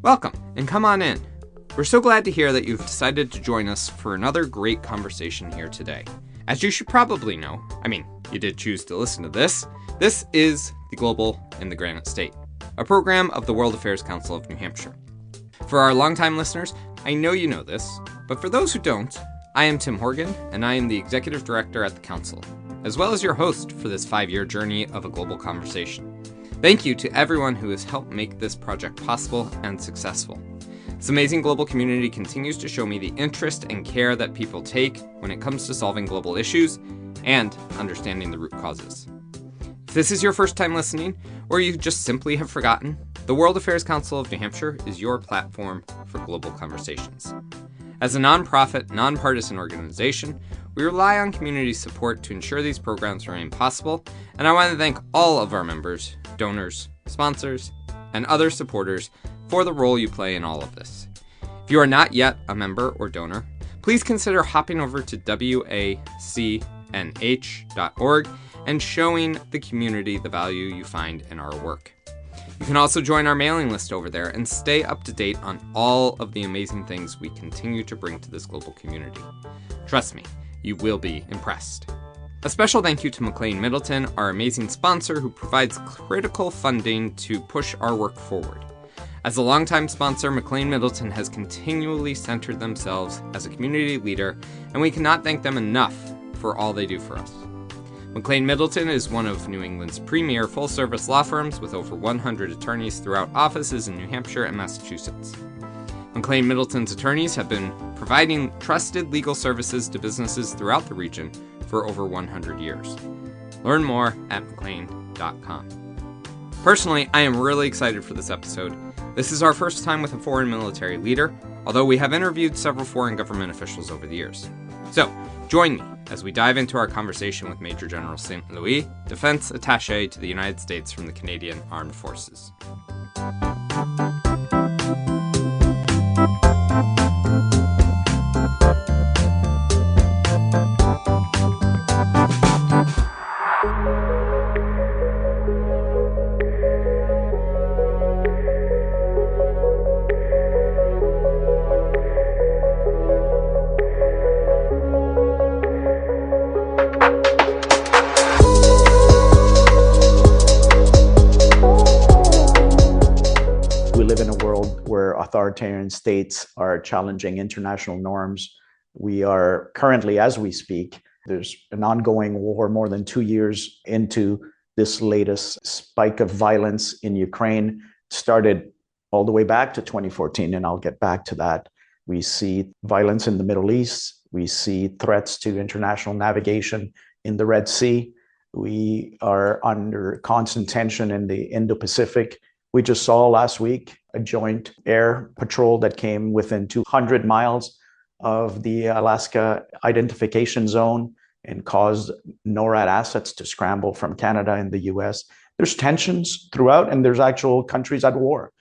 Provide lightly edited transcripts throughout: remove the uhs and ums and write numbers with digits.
Welcome, and come on in. We're so glad to hear that you've decided to join us for another great conversation here today. As you should probably know, you did choose to listen to this is The Global in the Granite State, a program of the World Affairs Council of New Hampshire. For our longtime listeners, I know you know this, but for those who don't, I am Tim Horgan, and I am the Executive Director at the Council, as well as your host for this 5-year journey of a global conversation. Thank you to everyone who has helped make this project possible and successful. This amazing global community continues to show me the interest and care that people take when it comes to solving global issues and understanding the root causes. If this is your first time listening, or you just simply have forgotten, the World Affairs Council of New Hampshire is your platform for global conversations. As a nonprofit, nonpartisan organization, we rely on community support to ensure these programs remain possible, and I want to thank all of our members, donors, sponsors, and other supporters for the role you play in all of this. If you are not yet a member or donor, please consider hopping over to wacnh.org and showing the community the value you find in our work. You can also join our mailing list over there and stay up to date on all of the amazing things we continue to bring to this global community. Trust me, you will be impressed. A special thank you to McLean Middleton, our amazing sponsor who provides critical funding to push our work forward. As a longtime sponsor, McLean Middleton has continually centered themselves as a community leader, and we cannot thank them enough for all they do for us. McLean Middleton is one of New England's premier full-service law firms with over 100 attorneys throughout offices in New Hampshire and Massachusetts. McLean Middleton's attorneys have been providing trusted legal services to businesses throughout the region for over 100 years. Learn more at mclean.com. Personally, I am really excited for this episode. This is our first time with a foreign military leader, although we have interviewed several foreign government officials over the years. So, join me as we dive into our conversation with Major General St-Louis, Defense Attaché to the United States from the Canadian Armed Forces. Authoritarian states are challenging international norms. We are currently, as we speak, there's an ongoing war more than 2 years into this latest spike of violence in Ukraine. It started all the way back to 2014, and I'll get back to that. We see violence in the Middle East. We see threats to international navigation in the Red Sea. We are under constant tension in the Indo-Pacific. We just saw last week a joint air patrol that came within 200 miles of the Alaska identification zone and caused NORAD assets to scramble from Canada and the US. There's tensions throughout, and there's actual countries at war.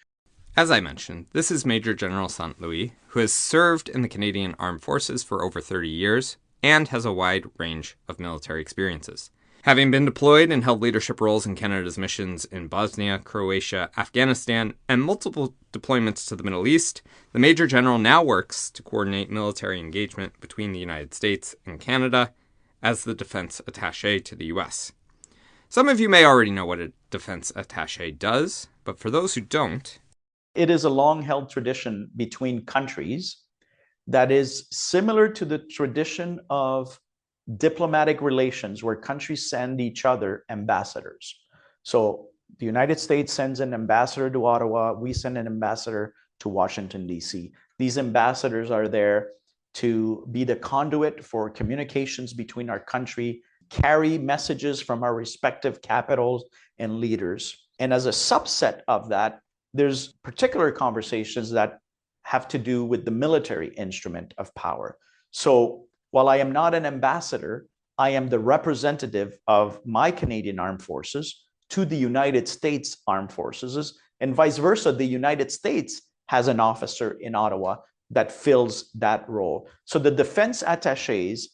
As I mentioned, this is Major General St-Louis, who has served in the Canadian Armed Forces for over 30 years and has a wide range of military experiences. Having been deployed and held leadership roles in Canada's missions in Bosnia, Croatia, Afghanistan, and multiple deployments to the Middle East, the Major General now works to coordinate military engagement between the United States and Canada as the Defense Attaché to the U.S. Some of you may already know what a Defense Attaché does, but for those who don't, it is a long-held tradition between countries that is similar to the tradition of diplomatic relations where countries send each other ambassadors. So the United States sends an ambassador to Ottawa, we send an ambassador to Washington, D.C. These ambassadors are there to be the conduit for communications between our country, carry messages from our respective capitals and leaders. And as a subset of that, there's particular conversations that have to do with the military instrument of power. So while I am not an ambassador, I am the representative of my Canadian Armed Forces to the United States Armed Forces, and vice versa. The United States has an officer in Ottawa that fills that role. So the defense attachés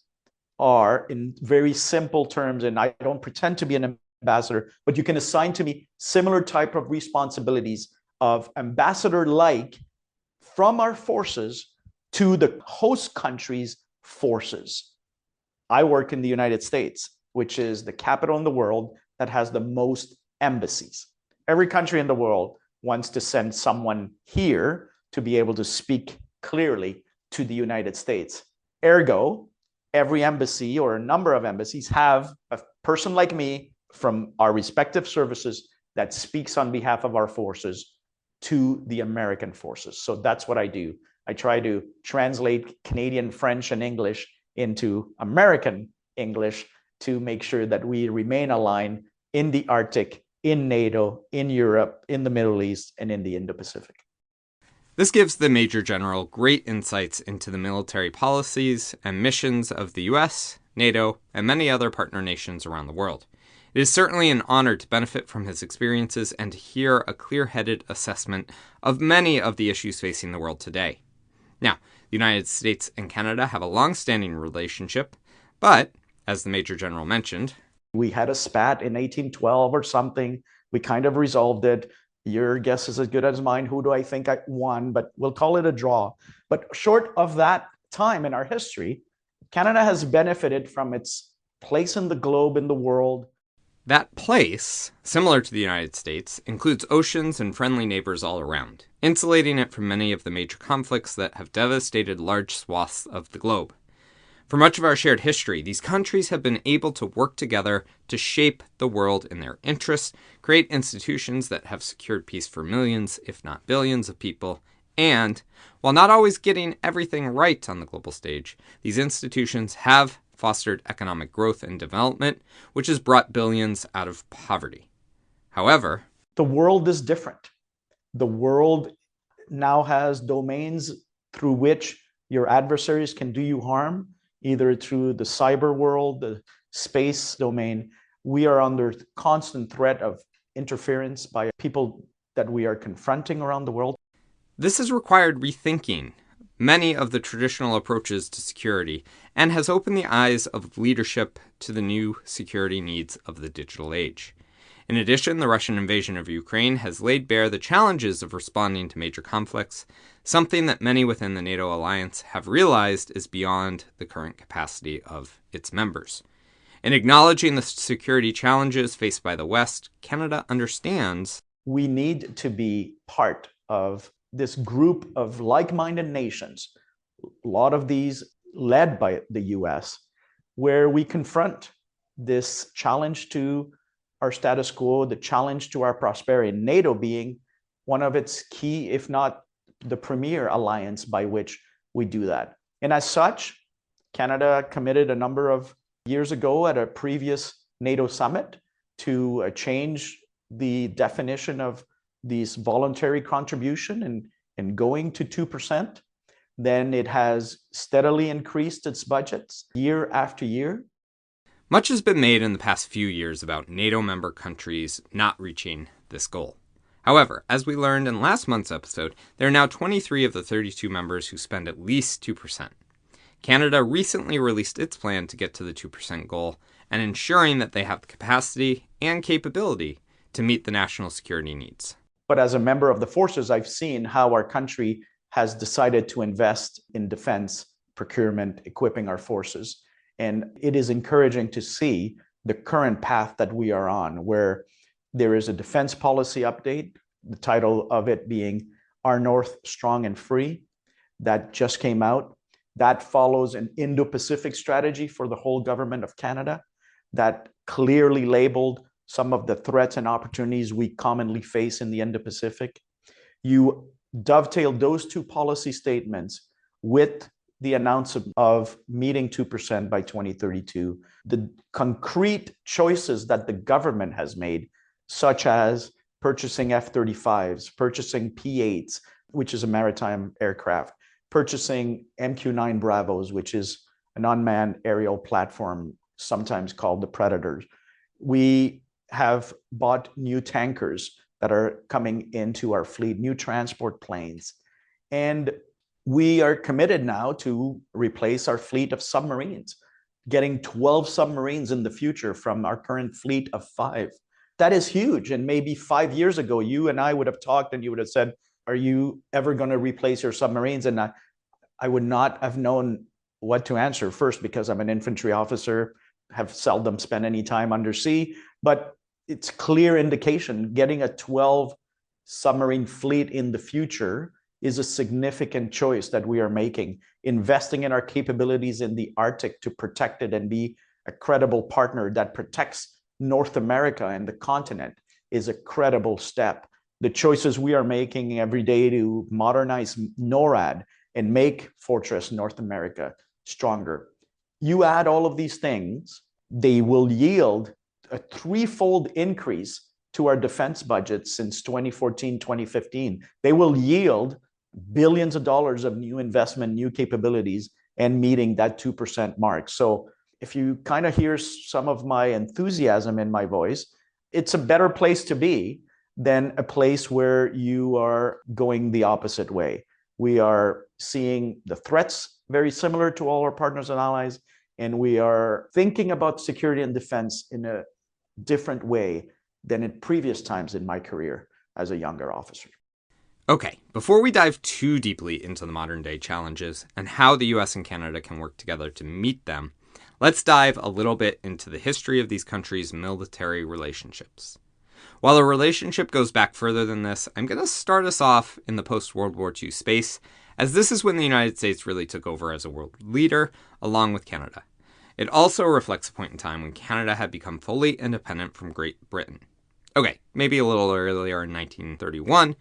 are, in very simple terms, and I don't pretend to be an ambassador, but you can assign to me similar type of responsibilities of ambassador-like from our forces to the host country's forces. I work in the United States, which is the capital in the world that has the most embassies. Every country in the world wants to send someone here to be able to speak clearly to the United States. Ergo, every embassy or a number of embassies have a person like me from our respective services that speaks on behalf of our forces to the American forces. So that's what I do. I try to translate Canadian French and English into American English to make sure that we remain aligned in the Arctic, in NATO, in Europe, in the Middle East, and in the Indo-Pacific. This gives the Major General great insights into the military policies and missions of the US, NATO, and many other partner nations around the world. It is certainly an honor to benefit from his experiences and to hear a clear-headed assessment of many of the issues facing the world today. Now, the United States and Canada have a long-standing relationship, but, as the Major General mentioned, we had a spat in 1812 or something. We kind of resolved it. Your guess is as good as mine. Who do I think I won? But we'll call it a draw. But short of that time in our history, Canada has benefited from its place in the globe, in the world. That place, similar to the United States, includes oceans and friendly neighbors all around, insulating it from many of the major conflicts that have devastated large swaths of the globe. For much of our shared history, these countries have been able to work together to shape the world in their interests, create institutions that have secured peace for millions, if not billions, of people, and, while not always getting everything right on the global stage, these institutions have fostered economic growth and development, which has brought billions out of poverty. However, the world is different. The world now has domains through which your adversaries can do you harm, either through the cyber world, the space domain. We are under constant threat of interference by people that we are confronting around the world. This has required rethinking many of the traditional approaches to security and has opened the eyes of leadership to the new security needs of the digital age. In addition, the Russian invasion of Ukraine has laid bare the challenges of responding to major conflicts, something that many within the NATO alliance have realized is beyond the current capacity of its members. In acknowledging the security challenges faced by the West, Canada understands we need to be part of this group of like-minded nations, a lot of these led by the US, where we confront this challenge to our status quo, the challenge to our prosperity, NATO being one of its key, if not the premier alliance by which we do that. And as such, Canada committed a number of years ago at a previous NATO summit to change the definition of these voluntary contribution and going to 2%. Then it has steadily increased its budgets year after year. Much has been made in the past few years about NATO member countries not reaching this goal. However, as we learned in last month's episode, there are now 23 of the 32 members who spend at least 2%. Canada recently released its plan to get to the 2% goal and ensuring that they have the capacity and capability to meet the national security needs. But as a member of the forces, I've seen how our country has decided to invest in defense procurement, equipping our forces. And it is encouraging to see the current path that we are on, where there is a defense policy update, the title of it being Our North Strong and Free, that just came out. That follows an Indo-Pacific strategy for the whole government of Canada that clearly labeled some of the threats and opportunities we commonly face in the Indo-Pacific. You dovetail those two policy statements with the announcement of meeting 2% by 2032, the concrete choices that the government has made, such as purchasing F-35s, purchasing P-8s, which is a maritime aircraft, purchasing MQ-9 Bravos, which is an unmanned aerial platform, sometimes called the Predators. We have bought new tankers that are coming into our fleet, new transport planes. And we are committed now to replace our fleet of submarines, getting 12 submarines in the future from our current fleet of 5. That is huge. And maybe 5 years ago, you and I would have talked and you would have said, are you ever going to replace your submarines? And I would not have known what to answer, first because I'm an infantry officer, have seldom spent any time undersea, but it's clear indication getting a 12 submarine fleet in the future is a significant choice that we are making. Investing in our capabilities in the Arctic to protect it and be a credible partner that protects North America and the continent is a credible step. The choices we are making every day to modernize NORAD and make Fortress North America stronger. You add all of these things, they will yield a threefold increase to our defense budget since 2014, 2015. They will yield billions of dollars of new investment, new capabilities, and meeting that 2% mark. So if you kind of hear some of my enthusiasm in my voice, it's a better place to be than a place where you are going the opposite way. We are seeing the threats very similar to all our partners and allies, and we are thinking about security and defense in a different way than in previous times in my career as a younger officer. Okay, before we dive too deeply into the modern day challenges and how the US and Canada can work together to meet them, let's dive a little bit into the history of these countries' military relationships. While the relationship goes back further than this, I'm going to start us off in the post-World War II space, as this is when the United States really took over as a world leader, along with Canada. It also reflects a point in time when Canada had become fully independent from Great Britain. Okay, maybe a little earlier in 1931,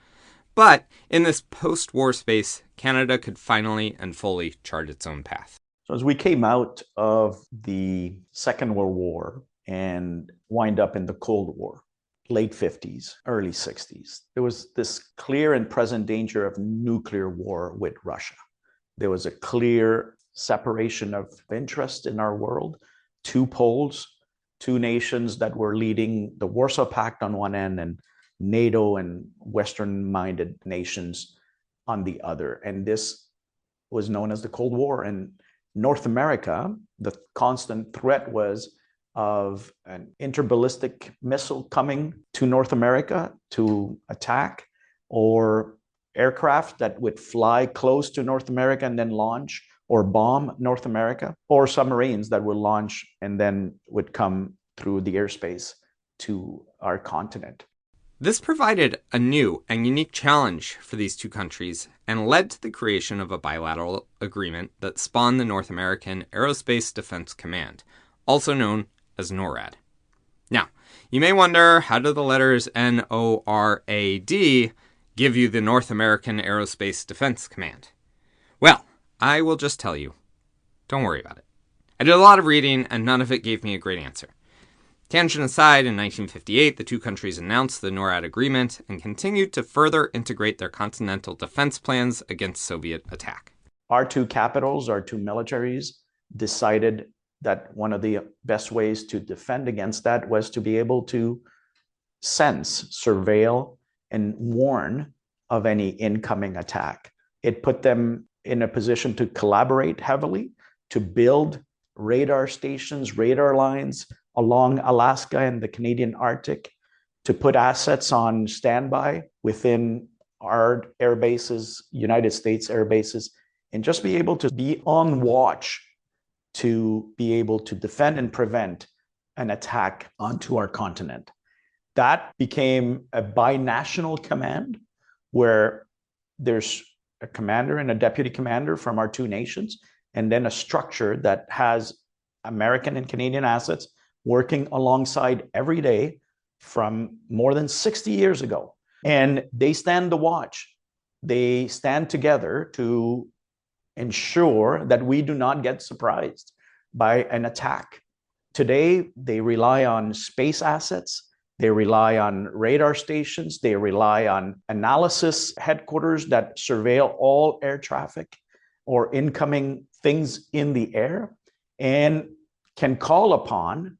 but in this post-war space, Canada could finally and fully chart its own path. So as we came out of the Second World War and wind up in the Cold War, late 50s, early 60s, there was this clear and present danger of nuclear war with Russia. There was a clear separation of interest in our world, two poles, two nations that were leading the Warsaw Pact on one end and NATO and Western-minded nations on the other. And this was known as the Cold War. And North America, the constant threat was of an interballistic missile coming to North America to attack, or aircraft that would fly close to North America and then launch or bomb North America, or submarines that would launch and then would come through the airspace to our continent. This provided a new and unique challenge for these two countries and led to the creation of a bilateral agreement that spawned the North American Aerospace Defense Command, also known as NORAD. Now, you may wonder, how do the letters NORAD give you the North American Aerospace Defense Command? Well, I will just tell you, don't worry about it. I did a lot of reading and none of it gave me a great answer. Tangent aside, in 1958, the two countries announced the NORAD agreement and continued to further integrate their continental defense plans against Soviet attack. Our two capitals, our two militaries, decided that one of the best ways to defend against that was to be able to sense, surveil, and warn of any incoming attack. It put them in a position to collaborate heavily, to build radar stations, radar lines along Alaska and the Canadian Arctic, to put assets on standby within our air bases, United States air bases, and just be able to be on watch to be able to defend and prevent an attack onto our continent. That became a binational command where there's a commander and a deputy commander from our two nations, and then a structure that has American and Canadian assets working alongside every day from more than 60 years ago. And they stand the watch. They stand together to ensure that we do not get surprised by an attack. Today, they rely on space assets. They rely on radar stations. They rely on analysis headquarters that surveil all air traffic or incoming things in the air, and can call upon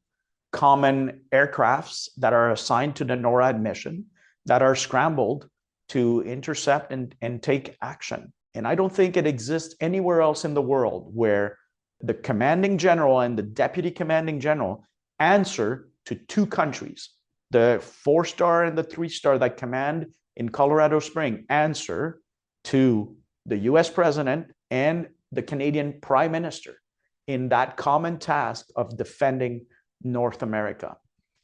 common aircrafts that are assigned to the NORAD mission that are scrambled to intercept and take action. And I don't think it exists anywhere else in the world where the commanding general and the deputy commanding general answer to two countries, the 4-star and the 3-star that command in Colorado Springs answer to the US president and the Canadian prime minister in that common task of defending North America.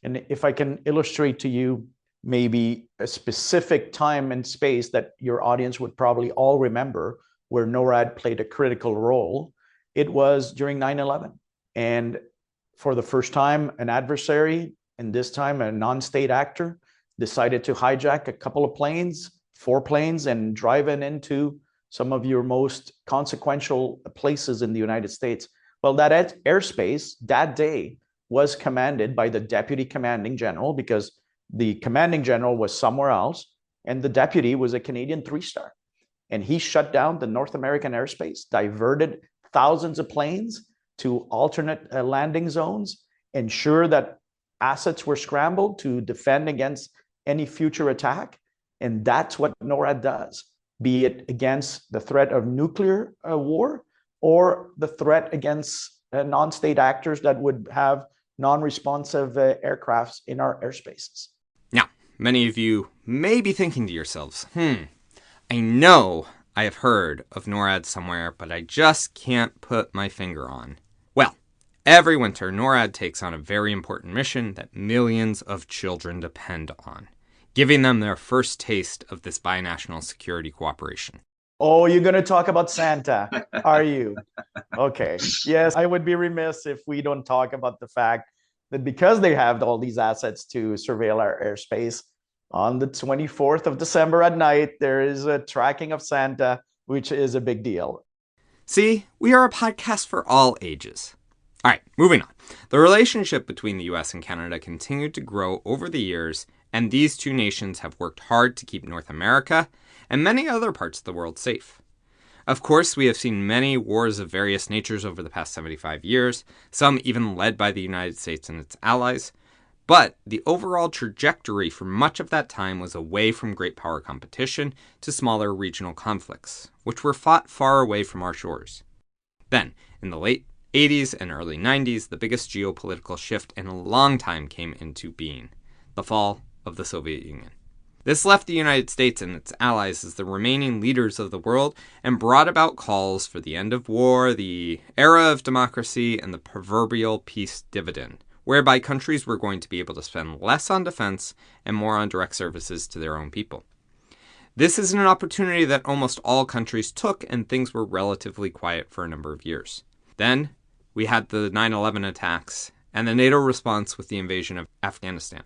And if I can illustrate to you maybe a specific time and space that your audience would probably all remember where NORAD played a critical role, it was during 9/11. And for the first time, an adversary, and this time a non-state actor, decided to hijack a couple of planes, 4 planes, and drive it into some of your most consequential places in the United States. Well, that airspace that day was commanded by the deputy commanding general, because the commanding general was somewhere else, and the deputy was a Canadian 3-star. And he shut down the North American airspace, diverted thousands of planes to alternate landing zones, ensure that assets were scrambled to defend against any future attack. And that's what NORAD does, be it against the threat of nuclear war or the threat against non-state actors that would have non-responsive aircrafts in our airspaces. Now, many of you may be thinking to yourselves, I know I have heard of NORAD somewhere, but I just can't put my finger on. Well, every winter, NORAD takes on a very important mission that millions of children depend on, giving them their first taste of this binational security cooperation. Oh, you're going to talk about Santa, are you? Okay. Yes, I would be remiss if we don't talk about the fact that because they have all these assets to surveil our airspace, on the 24th of December at night, there is a tracking of Santa, which is a big deal. See, we are a podcast for all ages. All right, moving on. The relationship between the US and Canada continued to grow over the years, and these two nations have worked hard to keep North America and many other parts of the world safe. Of course, we have seen many wars of various natures over the past 75 years, some even led by the United States and its allies. But the overall trajectory for much of that time was away from great power competition to smaller regional conflicts, which were fought far away from our shores. Then, in the late 80s and early 90s, the biggest geopolitical shift in a long time came into being: the fall of the Soviet Union. This left the United States and its allies as the remaining leaders of the world and brought about calls for the end of war, the era of democracy, and the proverbial peace dividend, whereby countries were going to be able to spend less on defense and more on direct services to their own people. This is an opportunity that almost all countries took, and things were relatively quiet for a number of years. Then we had the 9/11 attacks and the NATO response with the invasion of Afghanistan.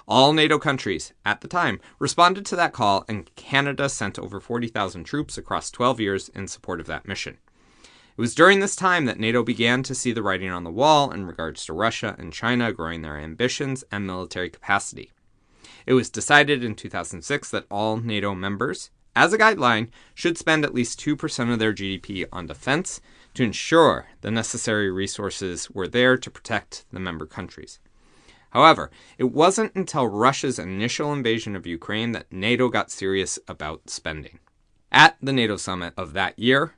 All NATO countries at the time responded to that call, and Canada sent over 40,000 troops across 12 years in support of that mission. It was during this time that NATO began to see the writing on the wall in regards to Russia and China growing their ambitions and military capacity. It was decided in 2006 that all NATO members, as a guideline, should spend at least 2% of their GDP on defense to ensure the necessary resources were there to protect the member countries. However, it wasn't until Russia's initial invasion of Ukraine that NATO got serious about spending. At the NATO summit of that year,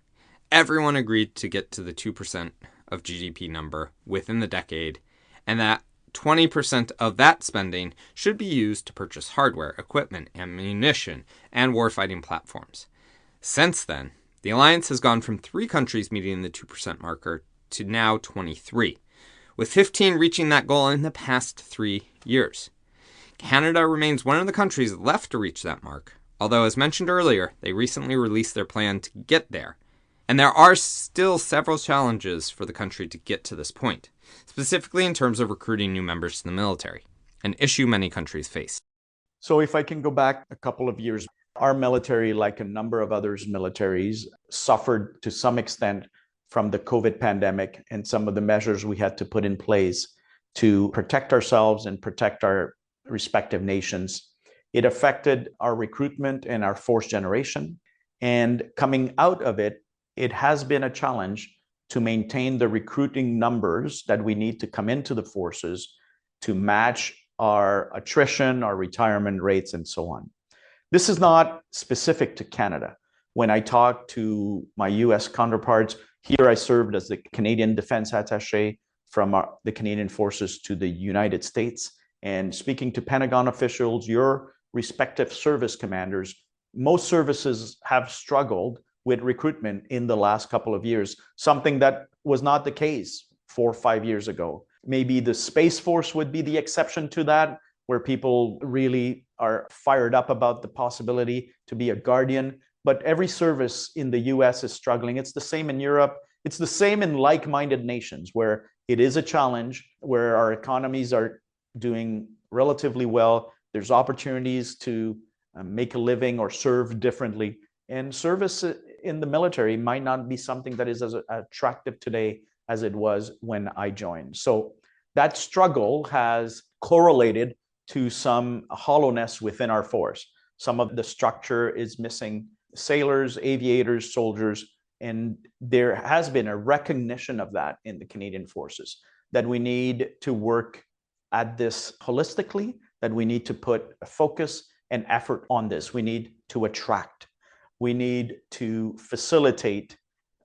everyone agreed to get to the 2% of GDP number within the decade, and that 20% of that spending should be used to purchase hardware, equipment, ammunition, and warfighting platforms. Since then, the alliance has gone from 3 countries meeting the 2% marker to now 23, with 15 reaching that goal in the past 3 years. Canada remains one of the countries left to reach that mark, although as mentioned earlier, they recently released their plan to get there. And there are still several challenges for the country to get to this point, specifically in terms of recruiting new members to the military, an issue many countries face. So if I can go back a couple of years, our military, like a number of others militaries, suffered to some extent from the COVID pandemic and some of the measures we had to put in place to protect ourselves and protect our respective nations. It affected our recruitment and our force generation. And coming out of it, it has been a challenge to maintain the recruiting numbers that we need to come into the forces to match our attrition, our retirement rates, and so on. This is not specific to Canada. When I talk to my US counterparts, here I served as the Canadian Defense Attaché from the Canadian Forces to the United States. and speaking to Pentagon officials, your respective service commanders, most services have struggled with recruitment in the last couple of years, something that was not the case 4 or 5 years ago. Maybe the Space Force would be the exception to that, where people really are fired up about the possibility to be a guardian. But every service in the US is struggling. It's the same in Europe. It's the same in like-minded nations, where it is a challenge, where our economies are doing relatively well. There's opportunities to make a living or serve differently. And service in the military might not be something that is as attractive today as it was when I joined. So that struggle has correlated to some hollowness within our force. Some of the structure is missing sailors, aviators, soldiers, and there has been a recognition of that in the Canadian forces, that we need to work at this holistically, that we need to put a focus and effort on this. We need to attract. We need to facilitate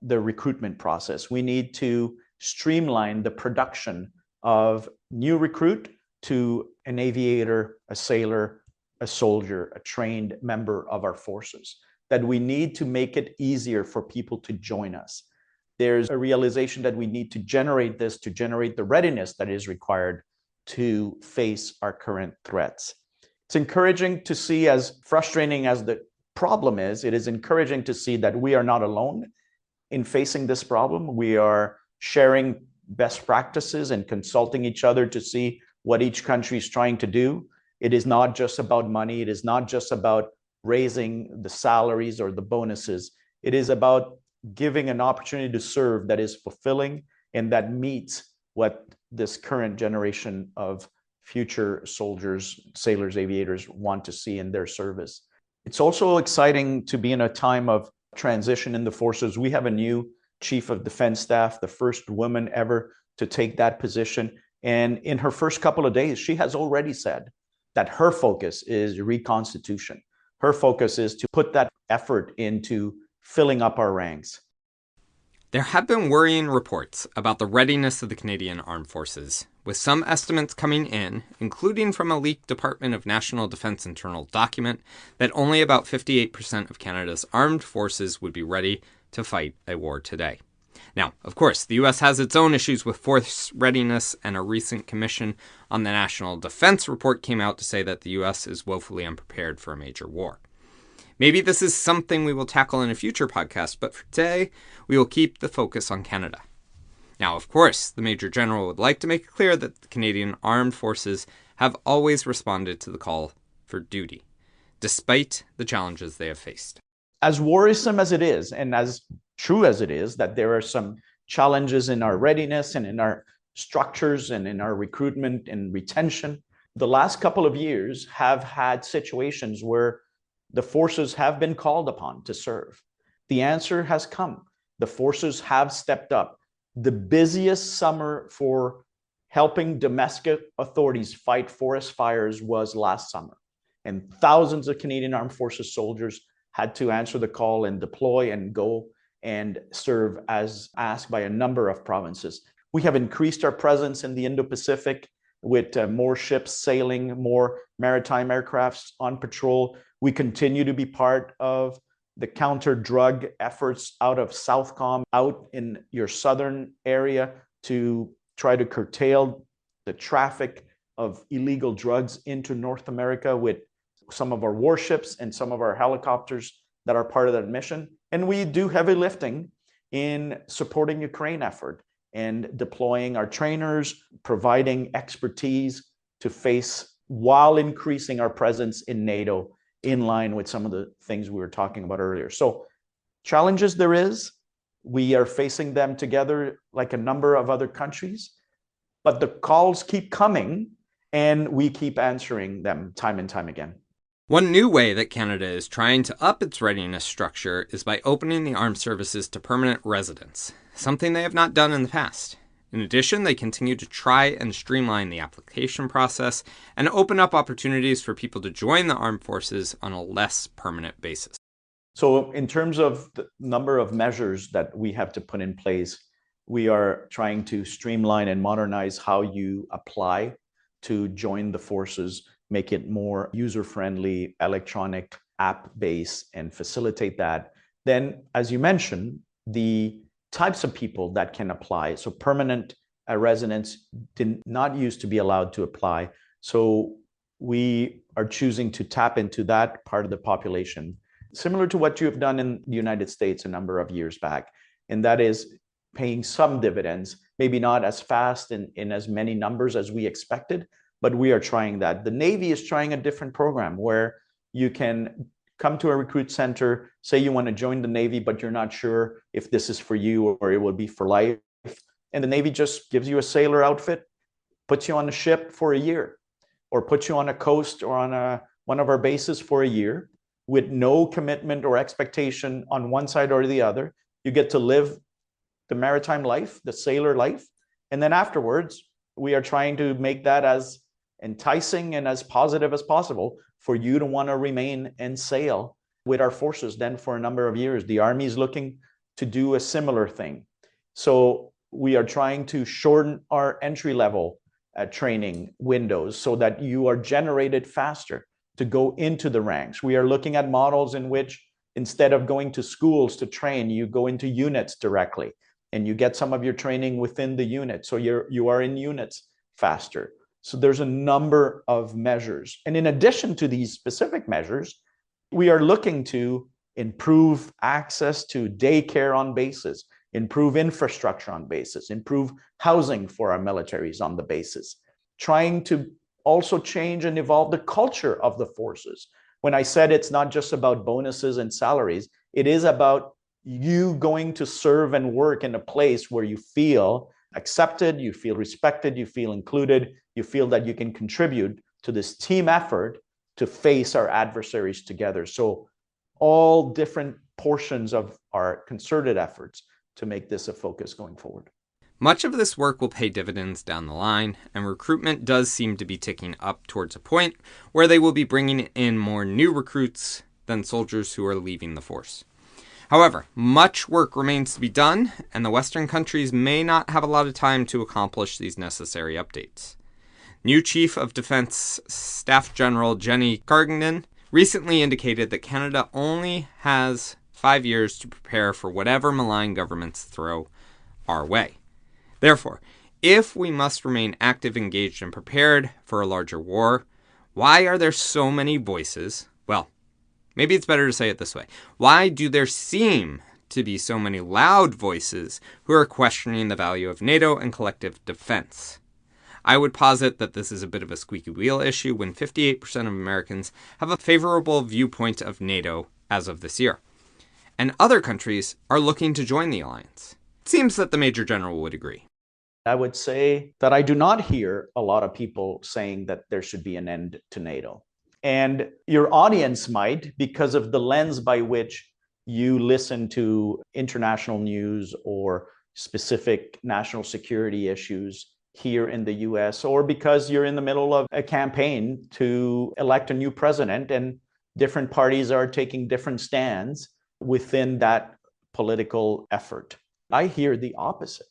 the recruitment process. We need to streamline the production of new recruit to an aviator, a sailor, a soldier, a trained member of our forces. That we need to make it easier for people to join us. There's a realization that we need to generate this, to generate the readiness that is required to face our current threats. It's encouraging to see, as frustrating as the problem is, it is encouraging to see that we are not alone in facing this problem. We are sharing best practices and consulting each other to see what each country is trying to do. It is not just about money. It is not just about raising the salaries or the bonuses. It is about giving an opportunity to serve that is fulfilling and that meets what this current generation of future soldiers, sailors, aviators want to see in their service. It's also exciting to be in a time of transition in the forces. We have a new Chief of Defense Staff, the first woman ever to take that position. And in her first couple of days, she has already said that her focus is reconstitution. Her focus is to put that effort into filling up our ranks. There have been worrying reports about the readiness of the Canadian Armed Forces, with some estimates coming in, including from a leaked Department of National Defense internal document, that only about 58% of Canada's armed forces would be ready to fight a war today. Now, of course, the U.S. has its own issues with force readiness, and a recent commission on the National Defense Report came out to say that the U.S. is woefully unprepared for a major war. Maybe this is something we will tackle in a future podcast, but for today, we will keep the focus on Canada. Now, of course, the Major General would like to make it clear that the Canadian Armed Forces have always responded to the call for duty, despite the challenges they have faced. As worrisome as it is, and as true as it is, that there are some challenges in our readiness and in our structures and in our recruitment and retention, the last couple of years have had situations where the forces have been called upon to serve. The answer has come. The forces have stepped up. The busiest summer for helping domestic authorities fight forest fires was last summer. And thousands of Canadian Armed Forces soldiers had to answer the call and deploy and go and serve as asked by a number of provinces. We have increased our presence in the Indo-Pacific with more ships sailing, more maritime aircrafts on patrol. We continue to be part of the counter-drug efforts out of Southcom, out in your southern area, to try to curtail the traffic of illegal drugs into North America with some of our warships and some of our helicopters that are part of that mission. And we do heavy lifting in supporting Ukraine effort and deploying our trainers, providing expertise to face while increasing our presence in NATO in line with some of the things we were talking about earlier. So challenges there is, we are facing them together like a number of other countries, but the calls keep coming and we keep answering them time and time again. One new way that Canada is trying to up its readiness structure is by opening the armed services to permanent residents, something they have not done in the past. In addition, they continue to try and streamline the application process and open up opportunities for people to join the armed forces on a less permanent basis. So in terms of the number of measures that we have to put in place, we are trying to streamline and modernize how you apply to join the forces, make it more user-friendly, electronic, app-based, and facilitate that. Then, as you mentioned, the types of people that can apply. So permanent residents did not used to be allowed to apply. So we are choosing to tap into that part of the population, similar to what you have done in the United States a number of years back. And that is paying some dividends, maybe not as fast in as many numbers as we expected, but we are trying that. The Navy is trying a different program where you can come to a recruit center, say you want to join the Navy, but you're not sure if this is for you or it will be for life. And the Navy just gives you a sailor outfit, puts you on a ship for a year, or puts you on a coast or on one of our bases for a year with no commitment or expectation on one side or the other. You get to live the maritime life, the sailor life. And then afterwards, we are trying to make that as enticing and as positive as possible for you to want to remain and sail with our forces then for a number of years. The Army is looking to do a similar thing. So we are trying to shorten our entry-level training windows so that you are generated faster to go into the ranks. We are looking at models in which instead of going to schools to train, you go into units directly and you get some of your training within the unit. So you are in units faster. So there's a number of measures. And in addition to these specific measures, we are looking to improve access to daycare on bases, improve infrastructure on bases, improve housing for our militaries on the bases, trying to also change and evolve the culture of the forces. When I said it's not just about bonuses and salaries, it is about you going to serve and work in a place where you feel accepted, you feel respected, you feel included, you feel that you can contribute to this team effort to face our adversaries together. So all different portions of our concerted efforts to make this a focus going forward. Much of this work will pay dividends down the line, and recruitment does seem to be ticking up towards a point where they will be bringing in more new recruits than soldiers who are leaving the force. However, much work remains to be done, and the Western countries may not have a lot of time to accomplish these necessary updates. New Chief of Defense Staff General Jenny Carignan recently indicated that Canada only has 5 years to prepare for whatever malign governments throw our way. Therefore, if we must remain active, engaged, and prepared for a larger war, why are there so many voices? Well, maybe it's better to say it this way. Why do there seem to be so many loud voices who are questioning the value of NATO and collective defense? I would posit that this is a bit of a squeaky wheel issue when 58% of Americans have a favorable viewpoint of NATO as of this year, and other countries are looking to join the alliance. It seems that the Major General would agree. I would say that I do not hear a lot of people saying that there should be an end to NATO. And your audience might, because of the lens by which you listen to international news or specific national security issues here in the US, or because you're in the middle of a campaign to elect a new president and different parties are taking different stands within that political effort. I hear the opposite.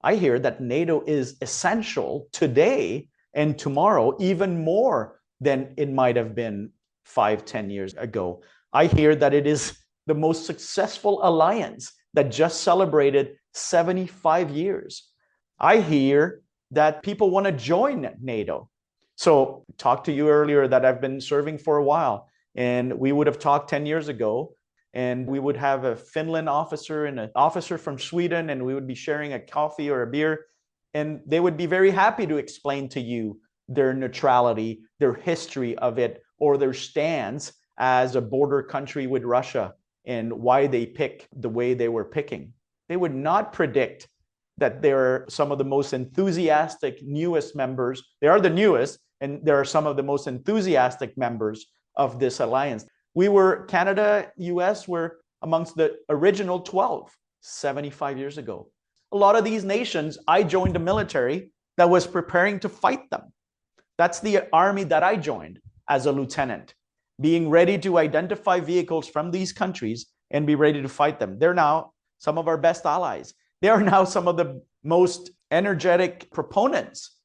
I hear that NATO is essential today and tomorrow, even more than it might have been 5-10 years ago. I hear that it is the most successful alliance that just celebrated 75 years. I hear that people want to join NATO. So I talked to you earlier that I've been serving for a while, and we would have talked 10 years ago, and we would have a Finland officer and an officer from Sweden, and we would be sharing a coffee or a beer, and they would be very happy to explain to you their neutrality, their history of it, or their stance as a border country with Russia and why they pick the way they were picking. They would not predict that they're some of the most enthusiastic newest members. They are the newest, and there are some of the most enthusiastic members of this alliance. Canada, US were amongst the original 12, 75 years ago. A lot of these nations, I joined a military that was preparing to fight them. That's the army that I joined as a lieutenant, being ready to identify vehicles from these countries and be ready to fight them. They're now some of our best allies. They are now some of the most energetic proponents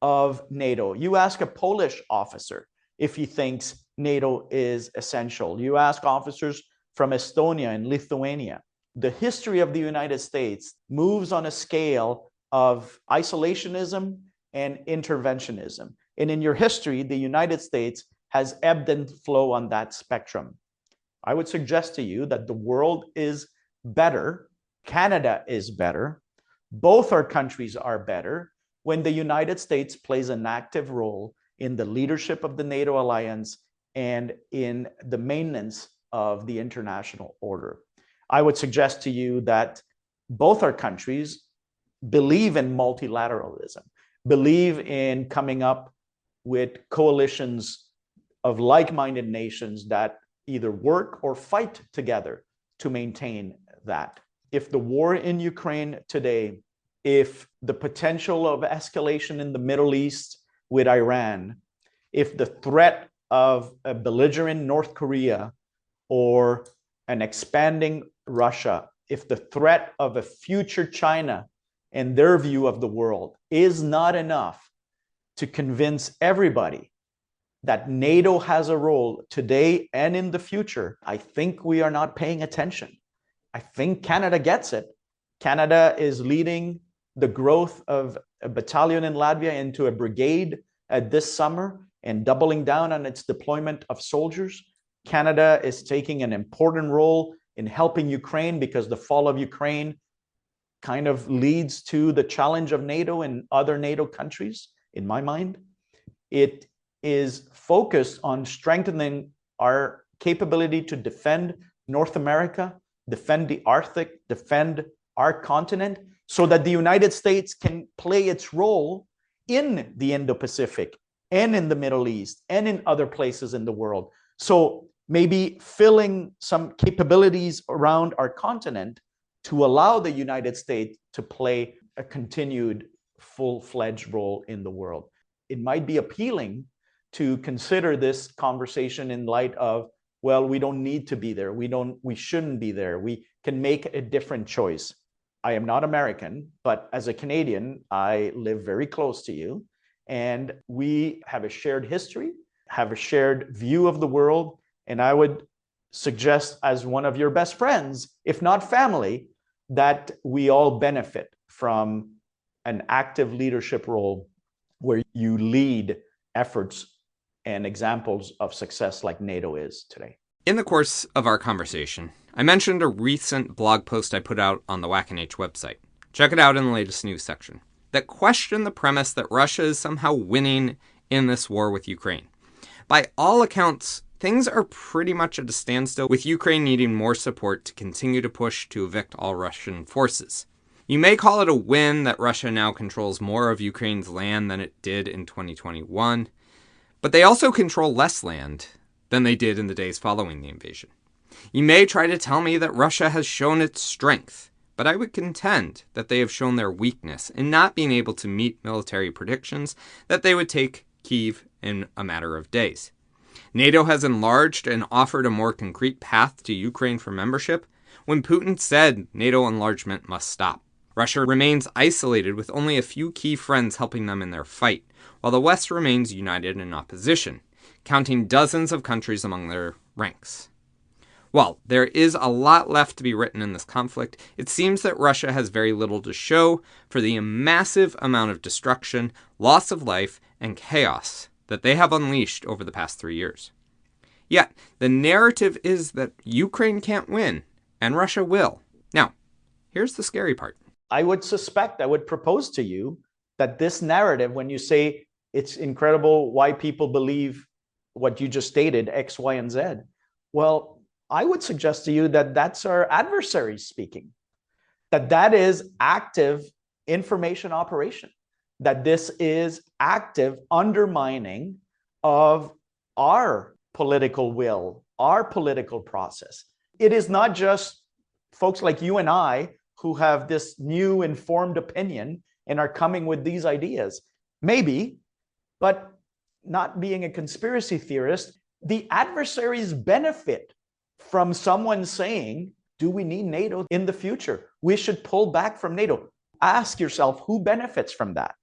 of NATO. You ask a Polish officer if he thinks NATO is essential. You ask officers from Estonia and Lithuania. The history of the United States moves on a scale of isolationism and interventionism. And in your history, the United States has ebbed and flowed on that spectrum. I would suggest to you that the world is better, Canada is better, both our countries are better when the United States plays an active role in the leadership of the NATO alliance and in the maintenance of the international order. I would suggest to you that both our countries believe in multilateralism, believe in coming up with coalitions of like-minded nations that either work or fight together to maintain that. If the war in Ukraine today, if the potential of escalation in the Middle East with Iran, if the threat of a belligerent North Korea or an expanding Russia, if the threat of a future China and their view of the world is not enough to convince everybody that NATO has a role today and in the future, I think we are not paying attention. I think Canada gets it. Canada is leading the growth of a battalion in Latvia into a brigade this summer and doubling down on its deployment of soldiers. Canada is taking an important role in helping Ukraine because the fall of Ukraine kind of leads to the challenge of NATO and other NATO countries, in my mind. It is focused on strengthening our capability to defend North America, defend the Arctic, defend our continent, so that the United States can play its role in the Indo-Pacific and in the Middle East and in other places in the world. So maybe filling some capabilities around our continent to allow the United States to play a continued full-fledged role in the world. It might be appealing to consider this conversation in light of, well, we don't need to be there. We shouldn't be there. We can make a different choice. I am not American, but as a Canadian, I live very close to you. And we have a shared history, have a shared view of the world. And I would suggest, as one of your best friends, if not family, that we all benefit from an active leadership role where you lead efforts and examples of success like NATO is today. In the course of our conversation, I mentioned a recent blog post I put out on the WAC&H website. Check it out in the latest news section. That questioned the premise that Russia is somehow winning in this war with Ukraine. By all accounts, things are pretty much at a standstill, with Ukraine needing more support to continue to push to evict all Russian forces. You may call it a win that Russia now controls more of Ukraine's land than it did in 2021, but they also control less land than they did in the days following the invasion. You may try to tell me that Russia has shown its strength, but I would contend that they have shown their weakness in not being able to meet military predictions that they would take Kyiv in a matter of days. NATO has enlarged and offered a more concrete path to Ukraine for membership when Putin said NATO enlargement must stop. Russia remains isolated with only a few key friends helping them in their fight, while the West remains united in opposition, counting dozens of countries among their ranks. While there is a lot left to be written in this conflict, it seems that Russia has very little to show for the massive amount of destruction, loss of life, and chaos that they have unleashed over the past 3 years. Yet, the narrative is that Ukraine can't win, and Russia will. Now, here's the scary part. I would propose to you that this narrative, when you say it's incredible why people believe what you just stated, X, Y, and Z, well, I would suggest to you that that's our adversaries speaking, that is active information operation, that this is active undermining of our political will, our political process. It is not just folks like you and I who have this new informed opinion and are coming with these ideas. Maybe, but not being a conspiracy theorist, the adversaries benefit from someone saying, do we need NATO in the future? We should pull back from NATO. Ask yourself, who benefits from that?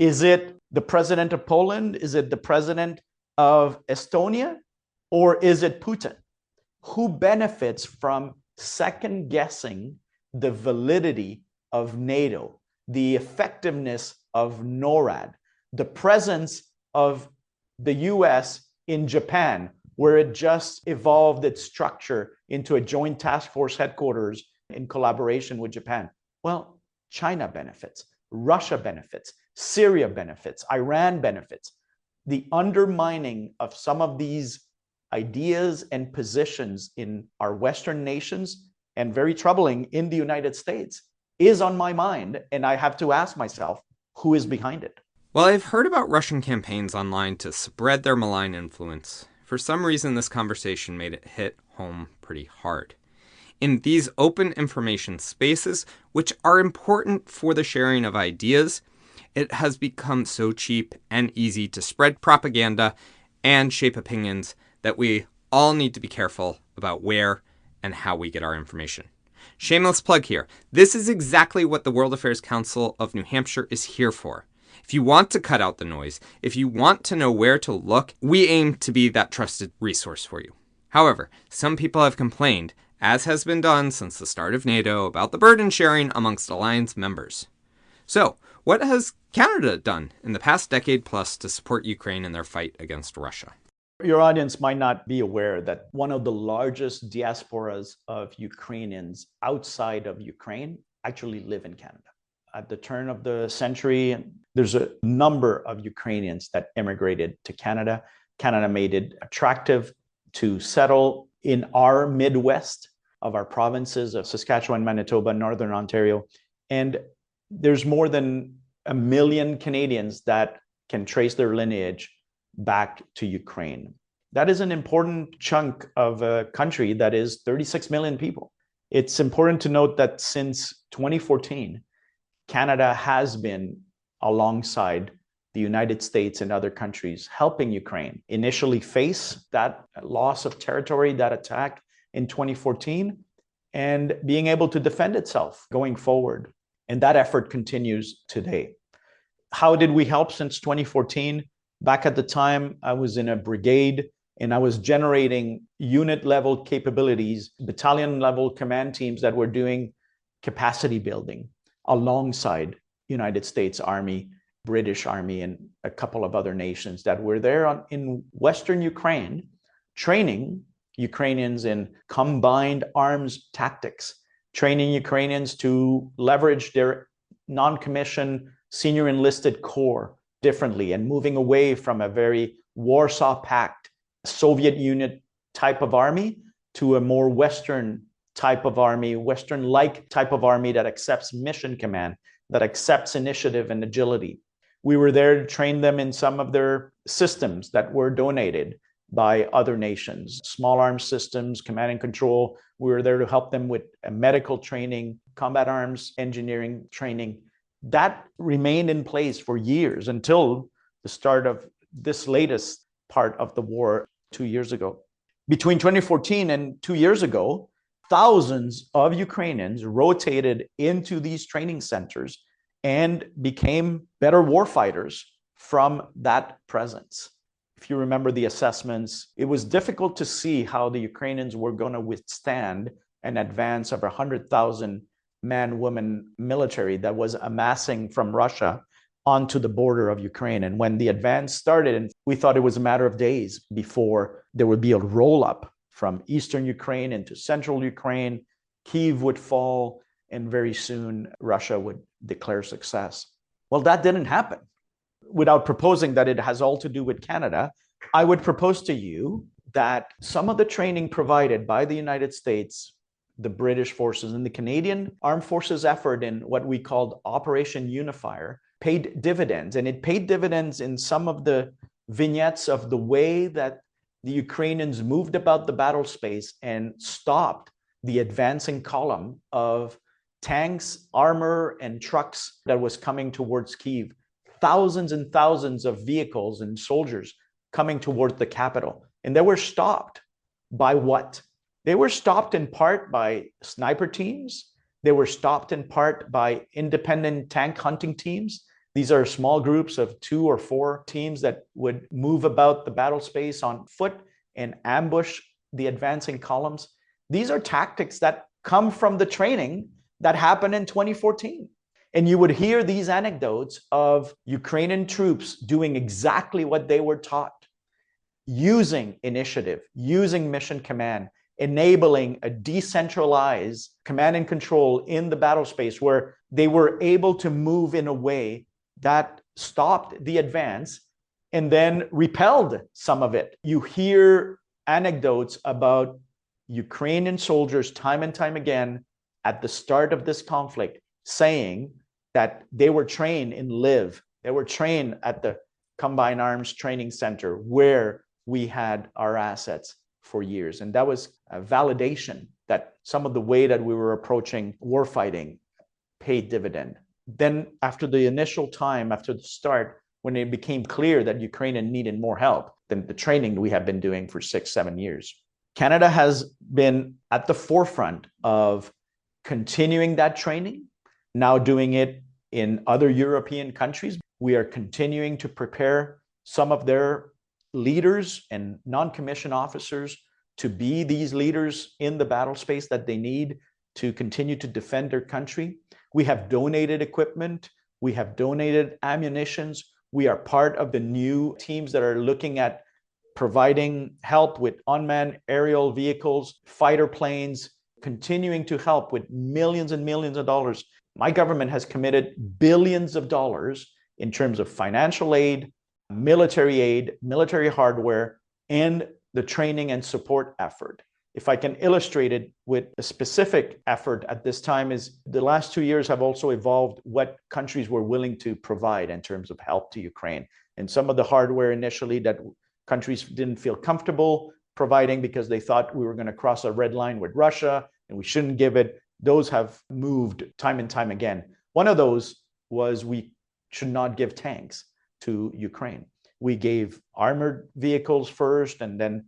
Is it the president of Poland? Is it the president of Estonia? Or is it Putin? Who benefits from second guessing the validity of NATO, the effectiveness of NORAD, the presence of the US in Japan, where it just evolved its structure into a joint task force headquarters in collaboration with Japan? Well, China benefits, Russia benefits, Syria benefits, Iran benefits. The undermining of some of these ideas and positions in our Western nations, and very troubling in the United States, is on my mind. And I have to ask myself, who is behind it? Well, I've heard about Russian campaigns online to spread their malign influence. For some reason, this conversation made it hit home pretty hard. In these open information spaces, which are important for the sharing of ideas, it has become so cheap and easy to spread propaganda and shape opinions that we all need to be careful about where and how we get our information. Shameless plug here. This is exactly what the World Affairs Council of New Hampshire is here for. If you want to cut out the noise, if you want to know where to look, we aim to be that trusted resource for you. However, some people have complained, as has been done since the start of NATO, about the burden sharing amongst alliance members. So, what has Canada done in the past decade plus to support Ukraine in their fight against Russia? Your audience might not be aware that one of the largest diasporas of Ukrainians outside of Ukraine actually live in Canada. At the turn of the century, there's a number of Ukrainians that immigrated to Canada. Canada made it attractive to settle in our Midwest of our provinces of Saskatchewan, Manitoba, Northern Ontario. And there's more than 1 million Canadians that can trace their lineage back to Ukraine. That is an important chunk of a country that is 36 million people. It's important to note that since 2014, Canada has been alongside the United States and other countries helping Ukraine initially face that loss of territory, that attack in 2014, and being able to defend itself going forward. And that effort continues today. How did we help since 2014? Back at the time, I was in a brigade and I was generating unit level capabilities, battalion level command teams that were doing capacity building alongside United States Army, British Army, and a couple of other nations that were there in Western Ukraine, training Ukrainians in combined arms tactics, training Ukrainians to leverage their non-commissioned senior enlisted corps differently and moving away from a very Warsaw Pact, Soviet unit type of army to a more Western type of army, Western-like type of army that accepts mission command, that accepts initiative and agility. We were there to train them in some of their systems that were donated by other nations, small arms systems, command and control. We were there to help them with medical training, combat arms engineering training. That remained in place for years until the start of this latest part of the war 2 years ago. Between 2014 and 2 years ago, thousands of Ukrainians rotated into these training centers and became better warfighters from that presence. If you remember the assessments, it was difficult to see how the Ukrainians were going to withstand an advance of 100,000 man-woman military that was amassing from Russia onto the border of Ukraine. And when the advance started, and we thought it was a matter of days before there would be a roll-up from eastern Ukraine into central Ukraine, Kyiv would fall, and very soon Russia would declare success. Well, that didn't happen. Without proposing that it has all to do with Canada, I would propose to you that some of the training provided by the United States, the British forces, and the Canadian Armed Forces effort in what we called Operation Unifier paid dividends. And it paid dividends in some of the vignettes of the way that the Ukrainians moved about the battle space and stopped the advancing column of tanks, armor, and trucks that was coming towards Kyiv. Thousands and thousands of vehicles and soldiers coming towards the capital. And they were stopped by what? They were stopped in part by sniper teams. They were stopped in part by independent tank hunting teams. These are small groups of 2 or 4 teams that would move about the battle space on foot and ambush the advancing columns. These are tactics that come from the training that happened in 2014. And you would hear these anecdotes of Ukrainian troops doing exactly what they were taught, using initiative, using mission command, enabling a decentralized command and control in the battle space where they were able to move in a way that stopped the advance and then repelled some of it. You hear anecdotes about Ukrainian soldiers time and time again at the start of this conflict saying that they were trained in Lviv. They were trained at the Combined Arms Training Center where we had our assets for years. And that was a validation that some of the way that we were approaching warfighting paid dividend. Then after the initial time, after the start, when it became clear that Ukraine needed more help than the training we have been doing for 6-7 years, Canada has been at the forefront of continuing that training, now doing it in other European countries. We are continuing to prepare some of their leaders and non-commissioned officers to be these leaders in the battle space that they need to continue to defend their country. We have donated equipment. We have donated ammunitions. We are part of the new teams that are looking at providing help with unmanned aerial vehicles, fighter planes, continuing to help with millions and millions of dollars. My government has committed billions of dollars in terms of financial aid, military hardware, and the training and support effort. If I can illustrate it with a specific effort at this time, is the last 2 years have also evolved what countries were willing to provide in terms of help to Ukraine. And some of the hardware initially that countries didn't feel comfortable providing because they thought we were going to cross a red line with Russia and we shouldn't give it, those have moved time and time again. One of those was we should not give tanks to Ukraine. We gave armored vehicles first and then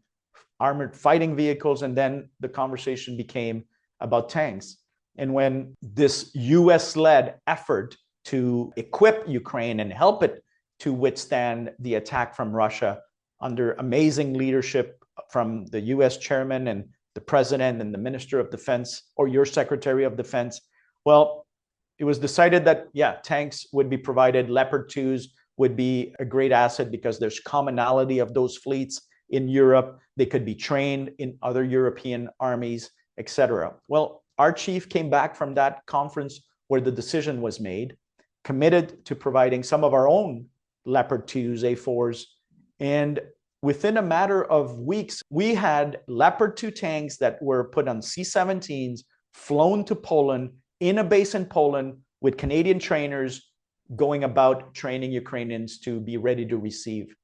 armored fighting vehicles, and then the conversation became about tanks. And when this US-led effort to equip Ukraine and help it to withstand the attack from Russia under amazing leadership from the US chairman and the president and the minister of defense, or your secretary of defense, well, it was decided that, yeah, tanks would be provided. Leopard 2s would be a great asset because there's commonality of those fleets in Europe. They could be trained in other European armies, etc. Well, our chief came back from that conference where the decision was made, committed to providing some of our own Leopard 2s, A4s, and within a matter of weeks, we had Leopard 2 tanks that were put on C-17s, flown to Poland, in a base in Poland, with Canadian trainers going about training Ukrainians to be ready to receive.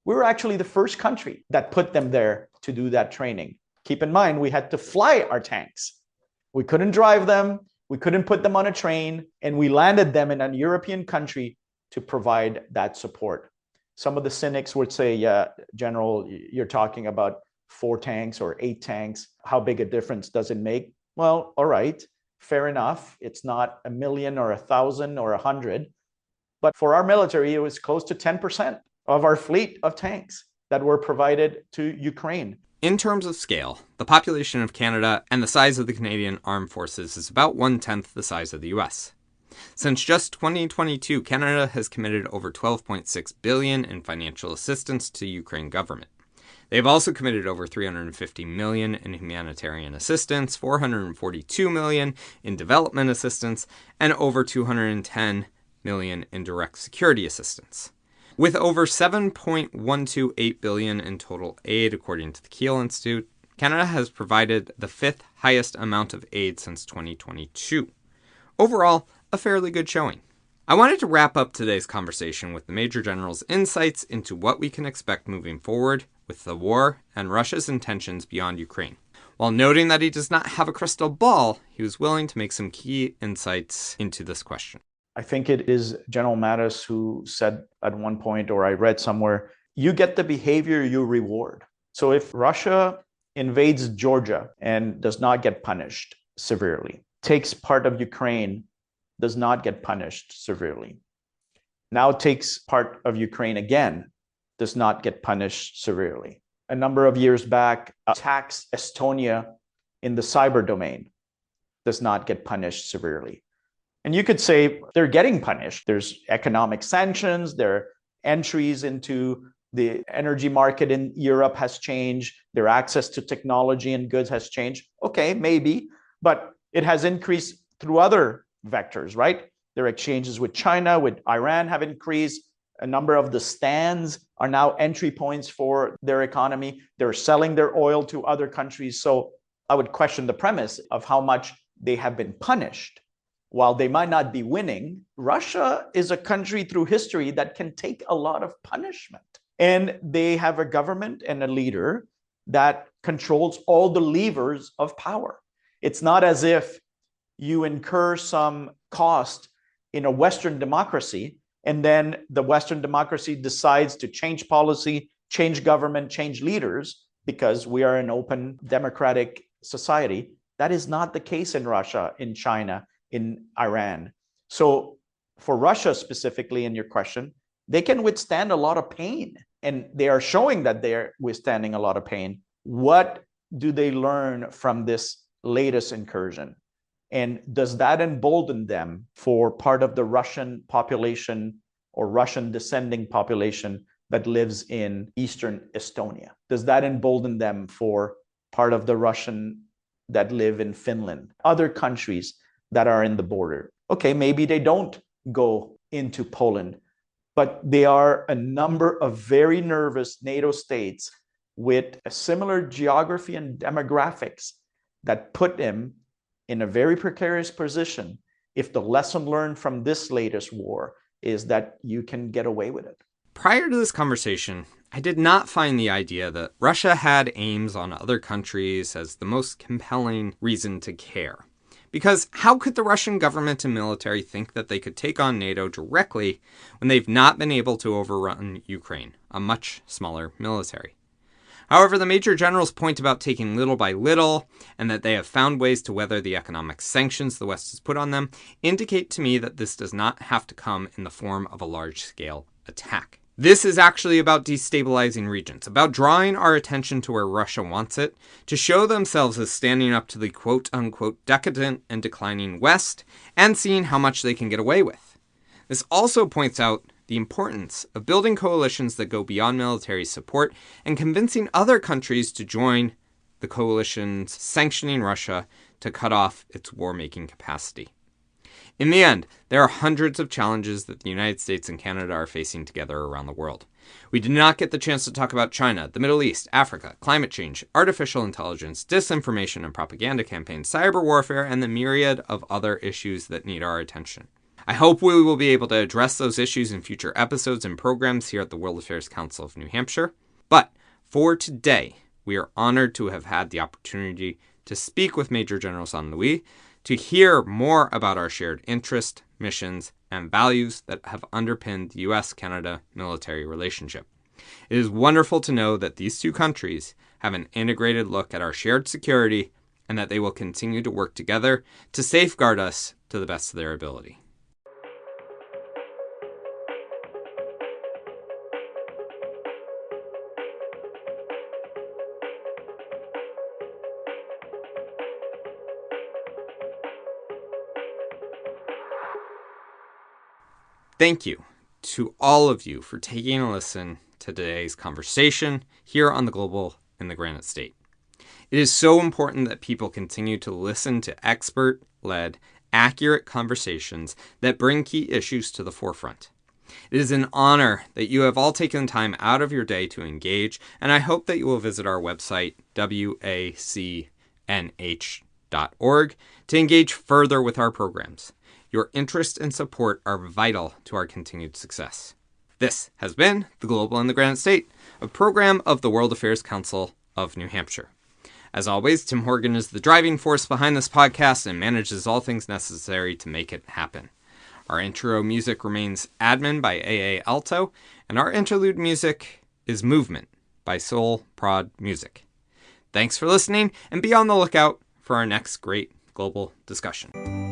We were actually the first country that put them there to do that training. Keep in mind, we had to fly our tanks. We couldn't drive them, we couldn't put them on a train, and we landed them in a European country to provide that support. Some of the cynics would say, yeah, General, you're talking about 4 tanks or 8 tanks. How big a difference does it make? Well, all right, fair enough. It's not 1 million or 1,000 or 100. But for our military, it was close to 10% of our fleet of tanks that were provided to Ukraine. In terms of scale, the population of Canada and the size of the Canadian Armed Forces is about 1/10 the size of the US. Since just 2022, Canada has committed over $12.6 billion in financial assistance to the Ukraine government. They have also committed over $350 million in humanitarian assistance, $442 million in development assistance, and over $210 million in direct security assistance. With over $7.128 billion in total aid, according to the Kiel Institute, Canada has provided the 5th highest amount of aid since 2022. Overall, a fairly good showing. I wanted to wrap up today's conversation with the Major General's insights into what we can expect moving forward with the war and Russia's intentions beyond Ukraine. While noting that he does not have a crystal ball, he was willing to make some key insights into this question. I think it is General Mattis who said at one point, or I read somewhere, you get the behavior you reward. So if Russia invades Georgia and does not get punished severely, takes part of Ukraine, does not get punished severely, now takes part of Ukraine again, does not get punished severely. A number of years back, attacks Estonia in the cyber domain, does not get punished severely. And you could say they're getting punished. There's economic sanctions, their entries into the energy market in Europe has changed, their access to technology and goods has changed. Okay, maybe, but it has increased through other vectors, right? Their exchanges with China, with Iran have increased. A number of the stands are now entry points for their economy. They're selling their oil to other countries. So I would question the premise of how much they have been punished. While they might not be winning, Russia is a country through history that can take a lot of punishment. And they have a government and a leader that controls all the levers of power. It's not as if you incur some cost in a Western democracy, and then the Western democracy decides to change policy, change government, change leaders, because we are an open democratic society. That is not the case in Russia, in China, in Iran. So for Russia specifically, in your question, they can withstand a lot of pain, and they are showing that they're withstanding a lot of pain. What do they learn from this latest incursion? And does that embolden them for part of the Russian population or Russian descending population that lives in Eastern Estonia? Does that embolden them for part of the Russian that live in Finland, other countries that are in the border? Okay, maybe they don't go into Poland, but they are a number of very nervous NATO states with a similar geography and demographics that put them in a very precarious position if the lesson learned from this latest war is that you can get away with it. Prior to this conversation, I did not find the idea that Russia had aims on other countries as the most compelling reason to care. Because how could the Russian government and military think that they could take on NATO directly when they've not been able to overrun Ukraine, a much smaller military? However, the major general's point about taking little by little and that they have found ways to weather the economic sanctions the West has put on them indicate to me that this does not have to come in the form of a large-scale attack. This is actually about destabilizing regions, about drawing our attention to where Russia wants it, to show themselves as standing up to the quote-unquote decadent and declining West, and seeing how much they can get away with. This also points out the importance of building coalitions that go beyond military support and convincing other countries to join the coalitions sanctioning Russia to cut off its war-making capacity. In the end, there are hundreds of challenges that the United States and Canada are facing together around the world. We did not get the chance to talk about China, the Middle East, Africa, climate change, artificial intelligence, disinformation and propaganda campaigns, cyber warfare, and the myriad of other issues that need our attention. I hope we will be able to address those issues in future episodes and programs here at the World Affairs Council of New Hampshire. But for today, we are honored to have had the opportunity to speak with Major General St-Louis to hear more about our shared interest, missions, and values that have underpinned the U.S.-Canada military relationship. It is wonderful to know that these two countries have an integrated look at our shared security and that they will continue to work together to safeguard us to the best of their ability. Thank you to all of you for taking a listen to today's conversation here on the Global in the Granite State. It is so important that people continue to listen to expert-led, accurate conversations that bring key issues to the forefront. It is an honor that you have all taken time out of your day to engage, and I hope that you will visit our website, wacnh.org, to engage further with our programs. Your interest and support are vital to our continued success. This has been The Global in the Granite State, a program of the World Affairs Council of New Hampshire. As always, Tim Horgan is the driving force behind this podcast and manages all things necessary to make it happen. Our intro music remains Admin by A.A. Alto, and our interlude music is Movement by Soul Prod Music. Thanks for listening, and be on the lookout for our next great global discussion.